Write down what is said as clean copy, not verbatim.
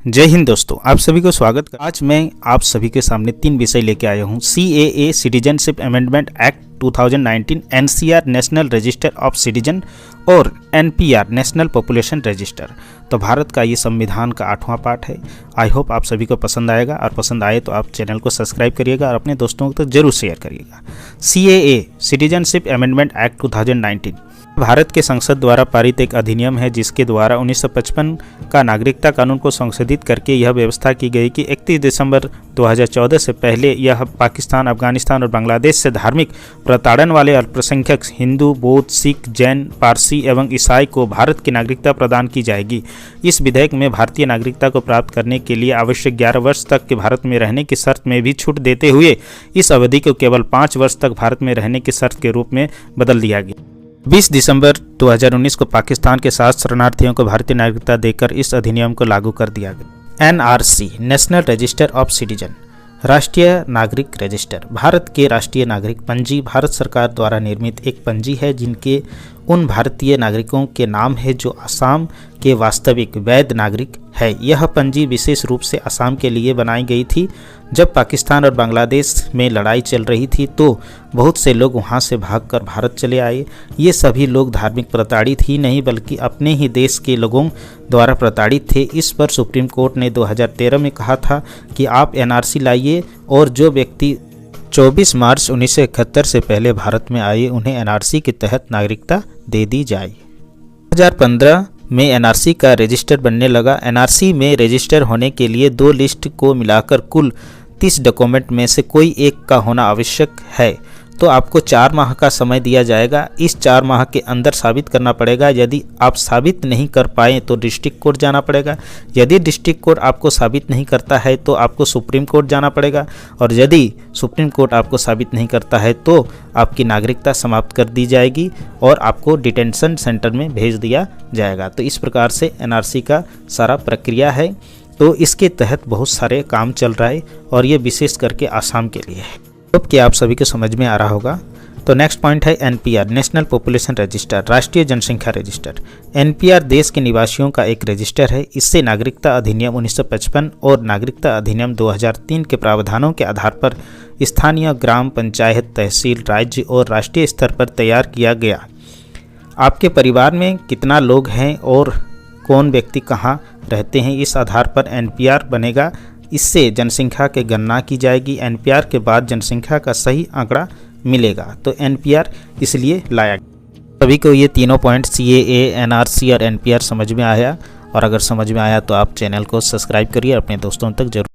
जय हिंद दोस्तों, आप सभी को स्वागत। आज मैं आप सभी के सामने 3 विषय लेके आया हूँ। CAA citizenship amendment act 2019, NCR national register of citizen और NPR नेशनल पॉपुलेशन रजिस्टर। तो भारत का ये संविधान का 8वां पार्ट है। आई होप आप सभी को पसंद आएगा, और पसंद आए तो आप चैनल को सब्सक्राइब करिएगा और अपने दोस्तों को तो जरूर शेयर करिएगा। CAA citizenship amendment act 2019 Bharat के संसद द्वारा पारित एक अधिनियम है, जिसके द्वारा 1955 का नागरिकता कानून को संशोधित करके यह व्यवस्था की गई कि 31 दिसंबर 2014 से पहले यह पाकिस्तान, अफगानिस्तान और बांग्लादेश से धार्मिक प्रताड़न वाले अल्पसंख्यक हिंदू, बौद्ध, सिख, जैन, पारसी एवं ईसाई को भारत की नागरिकता प्रदान की जाएगी। इस विधेयक में भारतीय नागरिकता को प्राप्त करने के लिए आवश्यक 11 वर्ष तक के भारत में रहने की शर्त में भी छूट देते हुए इस अवधि को केवल 5 वर्ष तक भारत में रहने की शर्त के रूप में बदल दिया गया। 20 दिसंबर 2019 को पाकिस्तान के 7 शरणार्थियों को भारतीय नागरिकता देकर इस अधिनियम को लागू कर दिया गया। NRC national register of citizen राष्ट्रीय नागरिक रजिस्टर भारत के राष्ट्रीय नागरिक पंजी भारत सरकार द्वारा निर्मित एक पंजी है, जिनके उन भारतीय नागरिकों के नाम है जो असम के वास्तविक वैध नागरिक है। यह पंजी विशेष रूप से असम के लिए बनाई गई थी। जब पाकिस्तान और बांग्लादेश में लड़ाई चल रही थी तो बहुत से लोग वहां से भागकर भारत चले आए। ये सभी लोग धार्मिक प्रताड़ित ही नहीं बल्कि अपने ही देश के लोगों द्वारा प्रताड़ित थे। इस पर सुप्रीम कोर्ट ने 2013 में कहा था कि आप NRC लाइए, और जो व्यक्ति 24 मार्च 1971 से पहले भारत में आए उन्हें NRC के तहत नागरिकता दे दी जाए। 2015 में NRC का रजिस्टर बनने लगा। NRC में रजिस्टर होने के लिए 2 लिस्ट को मिलाकर कुल 30 डॉक्यूमेंट में से कोई एक का होना आवश्यक है। तो आपको 4 माह का समय दिया जाएगा। इस 4 माह के अंदर साबित करना पड़ेगा। यदि आप साबित नहीं कर पाए तो डिस्ट्रिक्ट कोर्ट जाना पड़ेगा। यदि डिस्ट्रिक्ट कोर्ट आपको साबित नहीं करता है तो आपको सुप्रीम कोर्ट जाना पड़ेगा, और यदि सुप्रीम कोर्ट आपको साबित नहीं करता है तो आपकी नागरिकता समाप्त कर दी जाएगी और आपको डिटेंशन सेंटर में भेज दिया जाएगा। तो इस प्रकार से NRC का सारा प्रक्रिया है। तो इसके तहत बहुत सारे काम चल रहा है, और ये विशेष करके आसाम के लिए है। अब क्या आप सभी को समझ में आ रहा होगा। तो नेक्स्ट पॉइंट है NPR नेशनल पॉपुलेशन रजिस्टर राष्ट्रीय जनसंख्या रजिस्टर। NPR देश के निवासियों का एक रजिस्टर है। इससे नागरिकता अधिनियम 1955 और नागरिकता अधिनियम 2003 के प्रावधानों के आधार पर स्थानीय ग्राम पंचायत, तहसील, राज्य और राष्ट्रीय स्तर पर तैयार किया गया। आपके परिवार में कितना लोग हैं और कौन व्यक्ति कहाँ रहते हैं, इस आधार पर NPR बनेगा। इससे जनसंख्या की गणना की जाएगी। NPR के बाद जनसंख्या का सही आंकड़ा मिलेगा। तो NPR इसलिए लाया गया। सभी को ये तीनों पॉइंट CAA, NRC और NPR समझ में आया, और अगर समझ में आया तो आप चैनल को सब्सक्राइब करिए, अपने दोस्तों तक जरूर